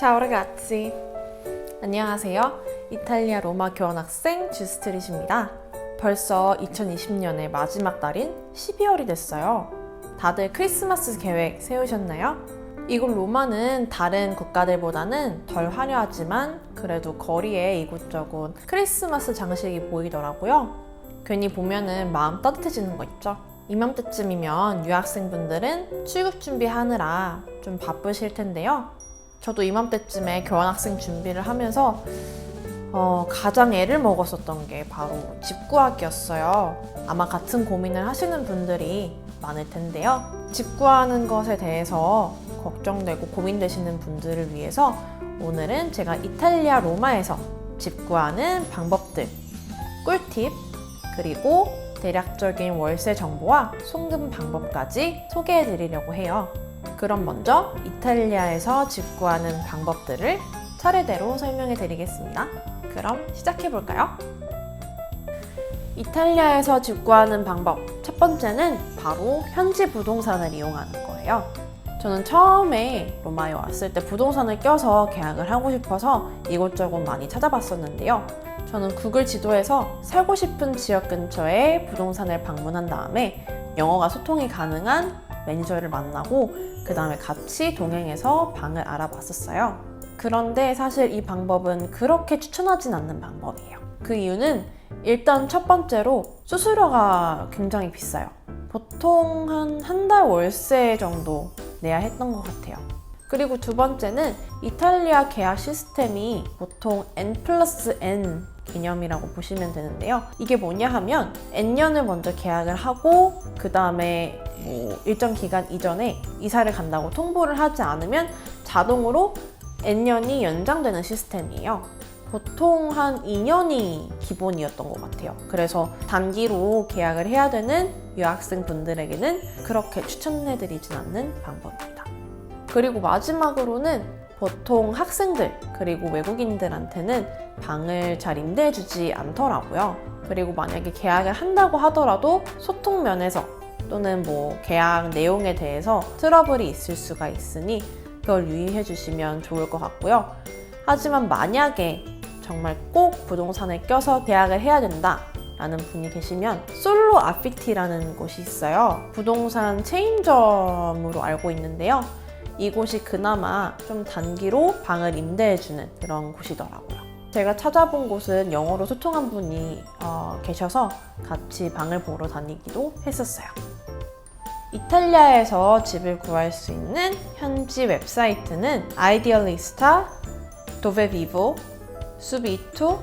Ciao ragazzi! 안녕하세요. 이탈리아 로마 교환학생 주스트릿입니다. 벌써 2020년의 마지막 달인 12월이 됐어요. 다들 크리스마스 계획 세우셨나요? 이곳 로마는 다른 국가들보다는 덜 화려하지만 그래도 거리에 이곳저곳 크리스마스 장식이 보이더라고요. 괜히 보면은 마음 따뜻해지는 거 있죠? 이맘때쯤이면 유학생분들은 출국 준비하느라 좀 바쁘실 텐데요. 저도 이맘때쯤에 교환학생 준비를 하면서 가장 애를 먹었었던 게 바로 집 구하기였어요. 아마 같은 고민을 하시는 분들이 많을 텐데요. 집 구하는 것에 대해서 걱정되고 고민되시는 분들을 위해서 오늘은 제가 이탈리아 로마에서 집 구하는 방법들, 꿀팁, 그리고 대략적인 월세 정보와 송금 방법까지 소개해 드리려고 해요. 그럼 먼저 이탈리아에서 집 구하는 방법들을 차례대로 설명해 드리겠습니다. 그럼 시작해 볼까요? 이탈리아에서 집 구하는 방법 첫 번째는 바로 현지 부동산을 이용하는 거예요. 저는 처음에 로마에 왔을 때 부동산을 껴서 계약을 하고 싶어서 이곳저곳 많이 찾아봤었는데요. 저는 구글 지도에서 살고 싶은 지역 근처에 부동산을 방문한 다음에 영어가 소통이 가능한 매니저를 만나고 그 다음에 같이 동행해서 방을 알아봤었어요. 그런데 사실 이 방법은 그렇게 추천하진 않는 방법이에요. 그 이유는 일단 첫 번째로 수수료가 굉장히 비싸요. 보통 한 달 월세 정도 내야 했던 것 같아요. 그리고 두 번째는 이탈리아 계약 시스템이 보통 N+N 개념이라고 보시면 되는데요. 이게 뭐냐 하면 N년을 먼저 계약을 하고 그 다음에 일정 기간 이전에 이사를 간다고 통보를 하지 않으면 자동으로 N년이 연장되는 시스템이에요. 보통 한 2년이 기본이었던 것 같아요. 그래서 단기로 계약을 해야 되는 유학생 분들에게는 그렇게 추천해드리진 않는 방법입니다. 그리고 마지막으로는 보통 학생들 그리고 외국인들한테는 방을 잘 임대해주지 않더라고요. 그리고 만약에 계약을 한다고 하더라도 소통 면에서 또는 계약 내용에 대해서 트러블이 있을 수가 있으니 그걸 유의해 주시면 좋을 것 같고요. 하지만 만약에 정말 꼭 부동산을 껴서 계약을 해야 된다 라는 분이 계시면 솔로 아피티라는 곳이 있어요. 부동산 체인점으로 알고 있는데요. 이곳이 그나마 좀 단기로 방을 임대해주는 그런 곳이더라고요. 제가 찾아본 곳은 영어로 소통한 분이 계셔서 같이 방을 보러 다니기도 했었어요. 이탈리아에서 집을 구할 수 있는 현지 웹사이트는 아이디얼리스타, 도베비보, 수비투,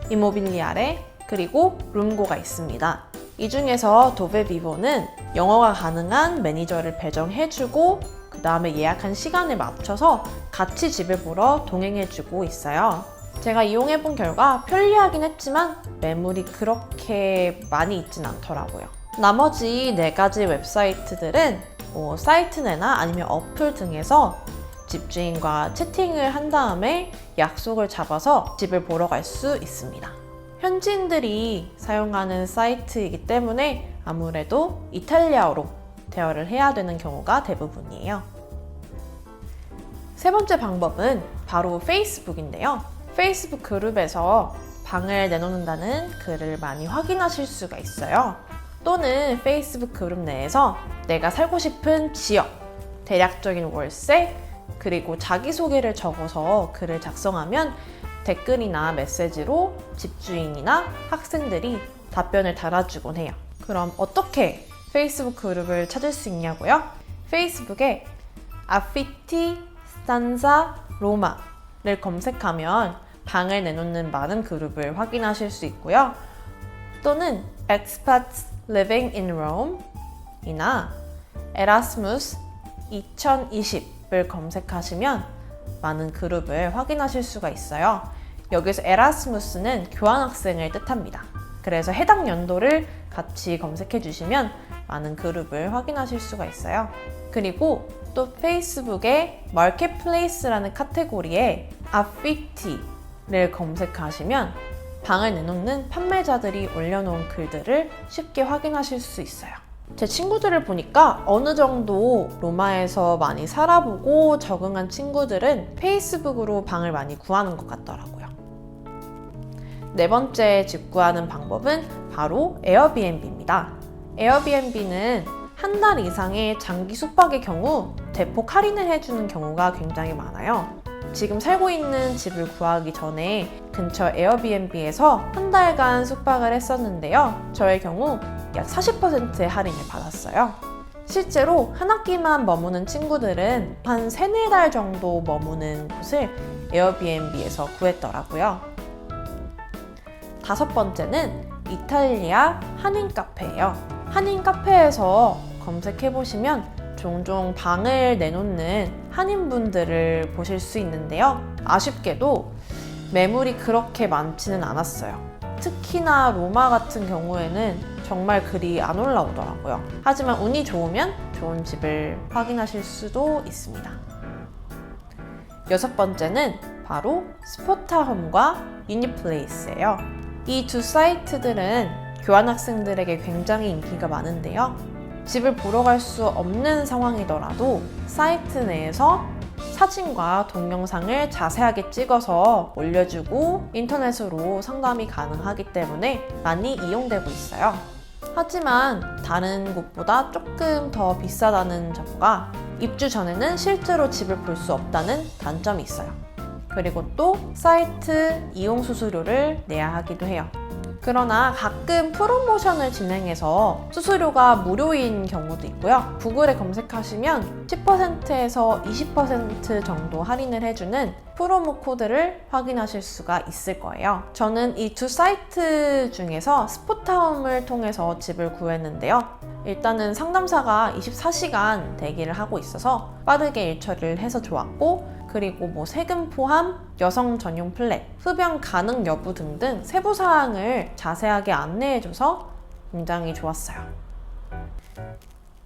이모빌리아레, 그리고 룸고가 있습니다. 이 중에서 도베비보는 영어가 가능한 매니저를 배정해주고 그 다음에 예약한 시간에 맞춰서 같이 집을 보러 동행해주고 있어요. 제가 이용해본 결과 편리하긴 했지만 매물이 그렇게 많이 있진 않더라고요. 나머지 4가지 웹사이트들은 사이트 내나 아니면 어플 등에서 집주인과 채팅을 한 다음에 약속을 잡아서 집을 보러 갈 수 있습니다. 현지인들이 사용하는 사이트이기 때문에 아무래도 이탈리아어로 대화를 해야 되는 경우가 대부분이에요. 세 번째 방법은 바로 페이스북인데요. 페이스북 그룹에서 방을 내놓는다는 글을 많이 확인하실 수가 있어요. 또는 페이스북 그룹 내에서 내가 살고 싶은 지역, 대략적인 월세, 그리고 자기소개를 적어서 글을 작성하면 댓글이나 메시지로 집주인이나 학생들이 답변을 달아주곤 해요. 그럼 어떻게 페이스북 그룹을 찾을 수 있냐고요? 페이스북에 아피티 스탄자 로마를 검색하면 방을 내놓는 많은 그룹을 확인하실 수 있고요. 또는 expats living in Rome 이나 에라스무스 2020을 검색하시면 많은 그룹을 확인하실 수가 있어요. 여기서 에라스무스는 교환학생을 뜻합니다. 그래서 해당 연도를 같이 검색해 주시면 많은 그룹을 확인하실 수가 있어요. 그리고 또 페이스북에 마켓플레이스라는 카테고리에 아피티를 검색하시면 방을 내놓는 판매자들이 올려놓은 글들을 쉽게 확인하실 수 있어요. 제 친구들을 보니까 어느 정도 로마에서 많이 살아보고 적응한 친구들은 페이스북으로 방을 많이 구하는 것 같더라고요. 네 번째 집 구하는 방법은 바로 에어비앤비입니다. 에어비앤비는 한 달 이상의 장기 숙박의 경우 대폭 할인을 해주는 경우가 굉장히 많아요. 지금 살고 있는 집을 구하기 전에 근처 에어비앤비에서 한 달간 숙박을 했었는데요. 저의 경우 약 40%의 할인을 받았어요. 실제로 한 학기만 머무는 친구들은 한 3, 4달 정도 머무는 곳을 에어비앤비에서 구했더라고요. 다섯 번째는 이탈리아 한인 카페예요. 한인 카페에서 검색해보시면 종종 방을 내놓는 한인분들을 보실 수 있는데요. 아쉽게도 매물이 그렇게 많지는 않았어요. 특히나 로마 같은 경우에는 정말 글이 안 올라오더라고요. 하지만 운이 좋으면 좋은 집을 확인하실 수도 있습니다. 여섯 번째는 바로 스포타홈과 유니플레이스예요. 이 두 사이트들은 교환학생들에게 굉장히 인기가 많은데요. 집을 보러 갈 수 없는 상황이더라도 사이트 내에서 사진과 동영상을 자세하게 찍어서 올려주고 인터넷으로 상담이 가능하기 때문에 많이 이용되고 있어요. 하지만 다른 곳보다 조금 더 비싸다는 점과 입주 전에는 실제로 집을 볼 수 없다는 단점이 있어요. 그리고 또 사이트 이용 수수료를 내야 하기도 해요. 그러나 가끔 프로모션을 진행해서 수수료가 무료인 경우도 있고요. 구글에 검색하시면 10%에서 20% 정도 할인을 해주는 프로모 코드를 확인하실 수가 있을 거예요. 저는 이 두 사이트 중에서 스포타홈을 통해서 집을 구했는데요. 일단은 상담사가 24시간 대기를 하고 있어서 빠르게 일처리를 해서 좋았고, 그리고 세금 포함, 여성 전용 플랫, 흡연 가능 여부 등등 세부 사항을 자세하게 안내해줘서 굉장히 좋았어요.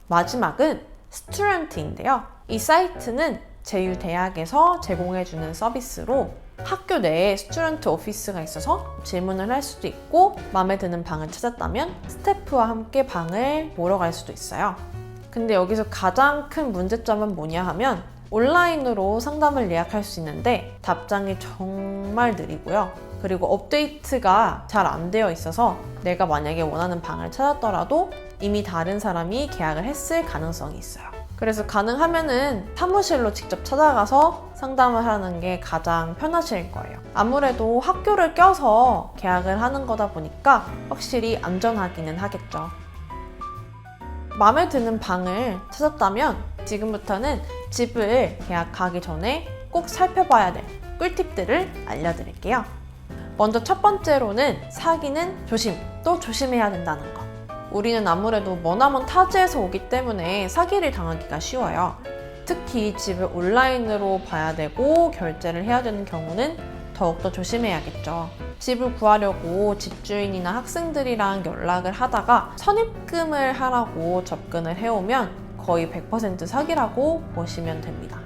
마지막은 스튜던트인데요. 이 사이트는 제휴대학에서 제공해주는 서비스로 학교 내에 스튜던트 오피스가 있어서 질문을 할 수도 있고, 마음에 드는 방을 찾았다면 스태프와 함께 방을 보러 갈 수도 있어요. 근데 여기서 가장 큰 문제점은 뭐냐 하면 온라인으로 상담을 예약할 수 있는데 답장이 정말 느리고요. 그리고 업데이트가 잘 안 되어 있어서 내가 만약에 원하는 방을 찾았더라도 이미 다른 사람이 계약을 했을 가능성이 있어요. 그래서 가능하면은 사무실로 직접 찾아가서 상담을 하는 게 가장 편하실 거예요. 아무래도 학교를 껴서 계약을 하는 거다 보니까 확실히 안전하기는 하겠죠. 마음에 드는 방을 찾았다면 지금부터는 집을 계약하기 전에 꼭 살펴봐야 될 꿀팁들을 알려드릴게요. 먼저 첫 번째로는 사기는 조심, 또 조심해야 된다는 거. 우리는 아무래도 머나먼 타지에서 오기 때문에 사기를 당하기가 쉬워요. 특히 집을 온라인으로 봐야 되고 결제를 해야 되는 경우는 더욱더 조심해야겠죠. 집을 구하려고 집주인이나 학생들이랑 연락을 하다가 선입금을 하라고 접근을 해오면 거의 100% 사기라고 보시면 됩니다.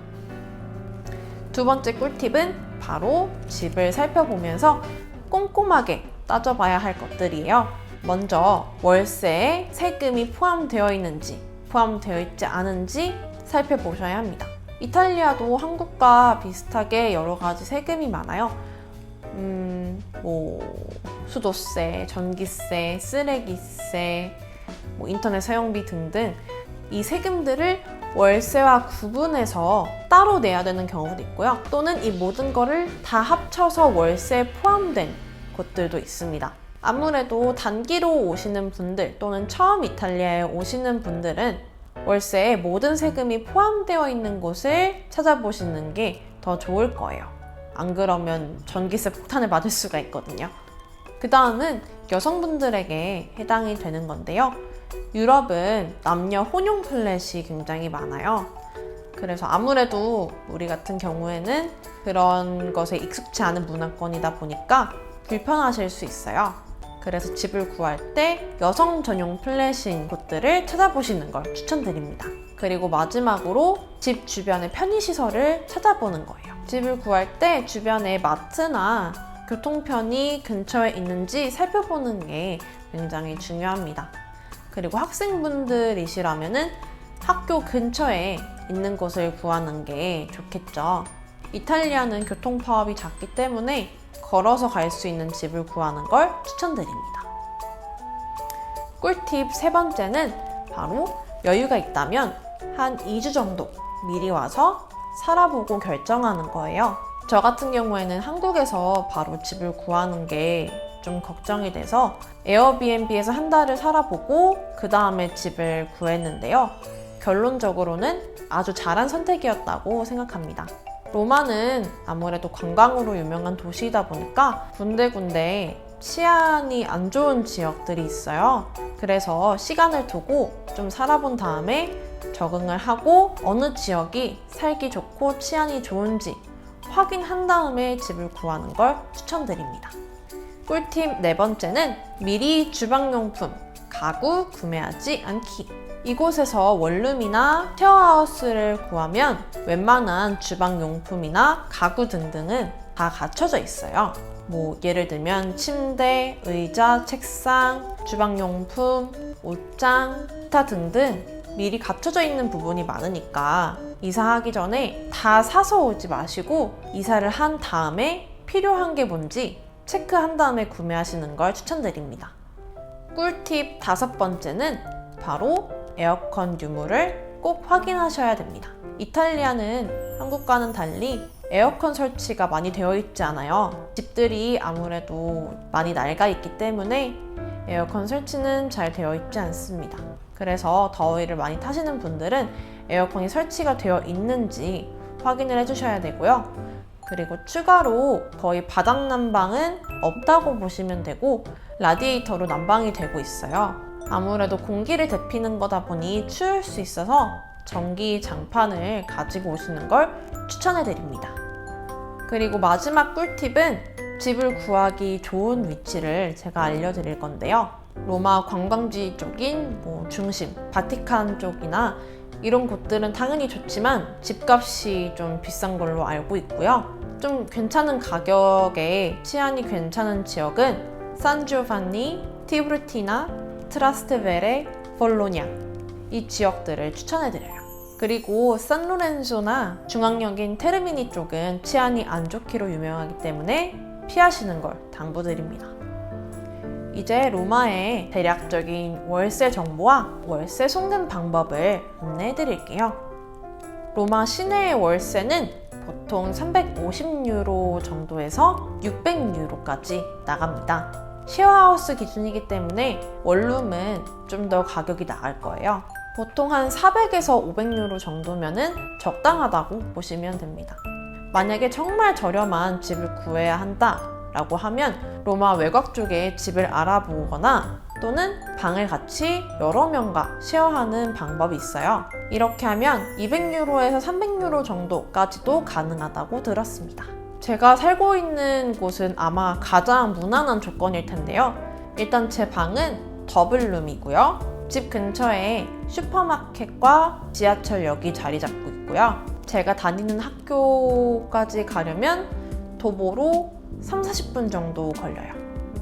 두 번째 꿀팁은 바로 집을 살펴보면서 꼼꼼하게 따져봐야 할 것들이에요. 먼저 월세에 세금이 포함되어 있는지 포함되어 있지 않은지 살펴보셔야 합니다. 이탈리아도 한국과 비슷하게 여러 가지 세금이 많아요. 수도세, 전기세, 쓰레기세, 인터넷 사용비 등등 이 세금들을 월세와 구분해서 따로 내야 되는 경우도 있고요. 또는 이 모든 거를 다 합쳐서 월세에 포함된 곳들도 있습니다. 아무래도 단기로 오시는 분들 또는 처음 이탈리아에 오시는 분들은 월세에 모든 세금이 포함되어 있는 곳을 찾아보시는 게 더 좋을 거예요. 안 그러면 전기세 폭탄을 맞을 수가 있거든요. 그 다음은 여성분들에게 해당이 되는 건데요. 유럽은 남녀 혼용 플랫이 굉장히 많아요. 그래서 아무래도 우리 같은 경우에는 그런 것에 익숙치 않은 문화권이다 보니까 불편하실 수 있어요. 그래서 집을 구할 때 여성 전용 플랫인 곳들을 찾아보시는 걸 추천드립니다. 그리고 마지막으로 집 주변의 편의시설을 찾아보는 거예요. 집을 구할 때 주변에 마트나 교통편이 근처에 있는지 살펴보는 게 굉장히 중요합니다. 그리고 학생분들이시라면은 학교 근처에 있는 곳을 구하는 게 좋겠죠. 이탈리아는 교통파업이 작기 때문에 걸어서 갈 수 있는 집을 구하는 걸 추천드립니다. 꿀팁 세 번째는 바로 여유가 있다면 한 2주 정도 미리 와서 살아보고 결정하는 거예요. 저 같은 경우에는 한국에서 바로 집을 구하는 게 좀 걱정이 돼서 에어비앤비에서 한 달을 살아보고 그 다음에 집을 구했는데요. 결론적으로는 아주 잘한 선택이었다고 생각합니다. 로마는 아무래도 관광으로 유명한 도시이다 보니까 군데군데 치안이 안 좋은 지역들이 있어요. 그래서 시간을 두고 좀 살아본 다음에 적응을 하고 어느 지역이 살기 좋고 치안이 좋은지 확인한 다음에 집을 구하는 걸 추천드립니다. 꿀팁 네 번째는 미리 주방용품, 가구 구매하지 않기. 이곳에서 원룸이나 쉐어하우스를 구하면 웬만한 주방용품이나 가구 등등은 다 갖춰져 있어요. 예를 들면 침대, 의자, 책상, 주방용품, 옷장, 기타 등등 미리 갖춰져 있는 부분이 많으니까 이사하기 전에 다 사서 오지 마시고 이사를 한 다음에 필요한 게 뭔지 체크한 다음에 구매하시는 걸 추천드립니다. 꿀팁 다섯 번째는 바로 에어컨 유무를 꼭 확인하셔야 됩니다. 이탈리아는 한국과는 달리 에어컨 설치가 많이 되어 있지 않아요. 집들이 아무래도 많이 낡아 있기 때문에 에어컨 설치는 잘 되어 있지 않습니다. 그래서 더위를 많이 타시는 분들은 에어컨이 설치가 되어 있는지 확인을 해주셔야 되고요. 그리고 추가로 거의 바닥 난방은 없다고 보시면 되고 라디에이터로 난방이 되고 있어요. 아무래도 공기를 데피는 거다 보니 추울 수 있어서 전기 장판을 가지고 오시는 걸 추천해 드립니다. 그리고 마지막 꿀팁은 집을 구하기 좋은 위치를 제가 알려드릴 건데요. 로마 관광지 쪽인 중심, 바티칸 쪽이나 이런 곳들은 당연히 좋지만 집값이 좀 비싼 걸로 알고 있고요. 좀 괜찮은 가격에 치안이 괜찮은 지역은 산지오반니, 티브르티나, 트라스테베레, 볼로냐 이 지역들을 추천해드려요. 그리고 산로렌조나 중앙역인 테르미니 쪽은 치안이 안 좋기로 유명하기 때문에 피하시는 걸 당부드립니다. 이제 로마의 대략적인 월세 정보와 월세 송금 방법을 안내해 드릴게요. 로마 시내의 월세는 보통 350유로 정도에서 600유로까지 나갑니다. 쉐어하우스 기준이기 때문에 원룸은 좀 더 가격이 나갈 거예요. 보통 한 400에서 500유로 정도면은 적당하다고 보시면 됩니다. 만약에 정말 저렴한 집을 구해야 한다 라고 하면 로마 외곽 쪽에 집을 알아보거나 또는 방을 같이 여러 명과 쉐어하는 방법이 있어요. 이렇게 하면 200유로에서 300유로 정도까지도 가능하다고 들었습니다. 제가 살고 있는 곳은 아마 가장 무난한 조건일 텐데요. 일단 제 방은 더블룸이고요. 집 근처에 슈퍼마켓과 지하철역이 자리 잡고 있고요. 제가 다니는 학교까지 가려면 도보로 30-40분 정도 걸려요.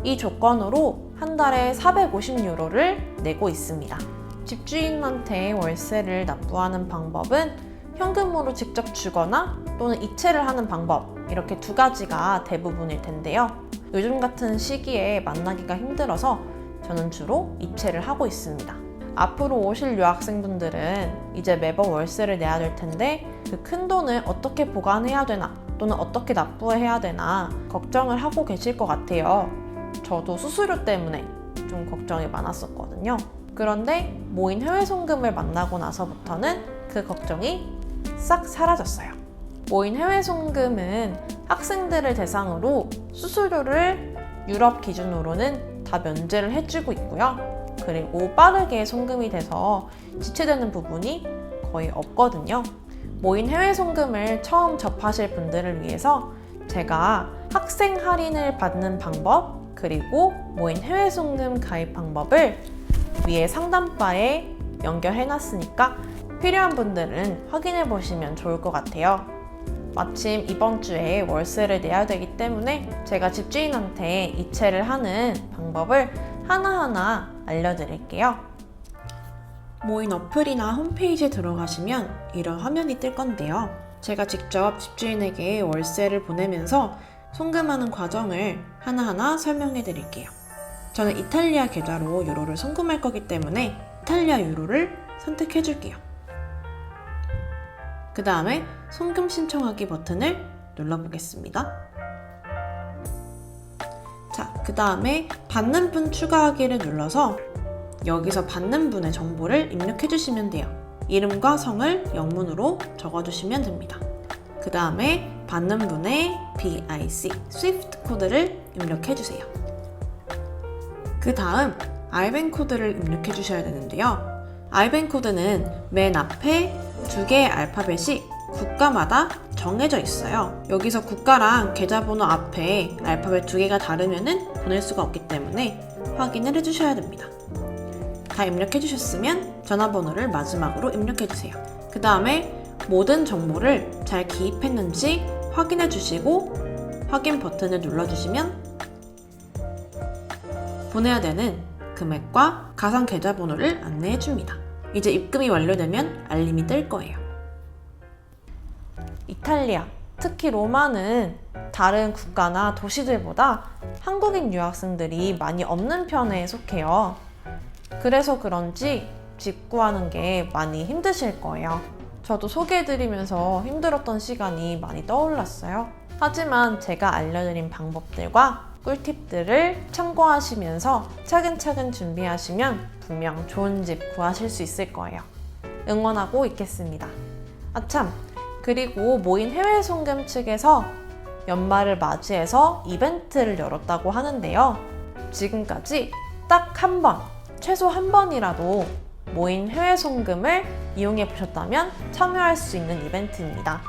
이 조건으로 한 달에 450유로를 내고 있습니다. 집주인한테 월세를 납부하는 방법은 현금으로 직접 주거나 또는 이체를 하는 방법, 이렇게 두 가지가 대부분일 텐데요. 요즘 같은 시기에 만나기가 힘들어서 저는 주로 이체를 하고 있습니다. 앞으로 오실 유학생분들은 이제 매번 월세를 내야 될 텐데 그 큰 돈을 어떻게 보관해야 되나 또는 어떻게 납부해야 되나 걱정을 하고 계실 것 같아요. 저도 수수료 때문에 좀 걱정이 많았었거든요. 그런데 모인 해외송금을 만나고 나서부터는 그 걱정이 싹 사라졌어요. 모인 해외송금은 학생들을 대상으로 수수료를 유럽 기준으로는 다 면제를 해주고 있고요. 그리고 빠르게 송금이 돼서 지체되는 부분이 거의 없거든요. 모인 해외송금을 처음 접하실 분들을 위해서 제가 학생 할인을 받는 방법 그리고 모인 해외송금 가입 방법을 위에 상담바에 연결해놨으니까 필요한 분들은 확인해 보시면 좋을 것 같아요. 마침 이번 주에 월세를 내야 되기 때문에 제가 집주인한테 이체를 하는 방법을 하나하나 알려드릴게요. 모인 어플이나 홈페이지에 들어가시면 이런 화면이 뜰 건데요. 제가 직접 집주인에게 월세를 보내면서 송금하는 과정을 하나하나 설명해 드릴게요. 저는 이탈리아 계좌로 유로를 송금할 거기 때문에 이탈리아 유로를 선택해 줄게요. 그 다음에 송금 신청하기 버튼을 눌러보겠습니다. 자, 그 다음에 받는 분 추가하기를 눌러서 여기서 받는 분의 정보를 입력해 주시면 돼요. 이름과 성을 영문으로 적어주시면 됩니다. 그 다음에 받는 분의 BIC, 스위프트 코드를 입력해 주세요. 그 다음 IBAN 코드를 입력해 주셔야 되는데요. IBAN 코드는 맨 앞에 두 개의 알파벳이 국가마다 정해져 있어요. 여기서 국가랑 계좌번호 앞에 알파벳 두 개가 다르면 보낼 수가 없기 때문에 확인을 해주셔야 됩니다. 다 입력해 주셨으면 전화번호를 마지막으로 입력해 주세요. 그 다음에 모든 정보를 잘 기입했는지 확인해 주시고 확인 버튼을 눌러주시면 보내야 되는 금액과 가상 계좌번호를 안내해 줍니다. 이제 입금이 완료되면 알림이 뜰 거예요. 이탈리아, 특히 로마는 다른 국가나 도시들보다 한국인 유학생들이 많이 없는 편에 속해요. 그래서 그런지 집 구하는 게 많이 힘드실 거예요. 저도 소개해드리면서 힘들었던 시간이 많이 떠올랐어요. 하지만 제가 알려드린 방법들과 꿀팁들을 참고하시면서 차근차근 준비하시면 분명 좋은 집 구하실 수 있을 거예요. 응원하고 있겠습니다. 아참, 그리고 모인 해외 송금 측에서 연말을 맞이해서 이벤트를 열었다고 하는데요. 지금까지 딱 한 번, 최소 한 번이라도 모인 해외 송금을 이용해 보셨다면 참여할 수 있는 이벤트입니다.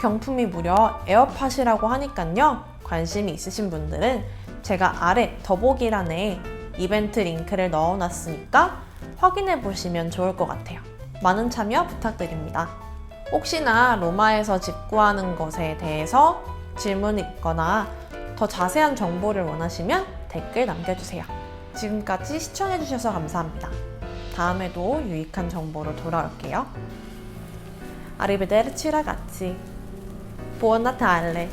경품이 무려 에어팟이라고 하니깐요. 관심이 있으신 분들은 제가 아래 더보기란에 이벤트 링크를 넣어놨으니까 확인해 보시면 좋을 것 같아요. 많은 참여 부탁드립니다. 혹시나 로마에서 집 구하는 것에 대해서 질문이 있거나 더 자세한 정보를 원하시면 댓글 남겨주세요. 지금까지 시청해주셔서 감사합니다. 다음에도 유익한 정보로 돌아올게요. Arrivederci ragazzi. Buon Natale!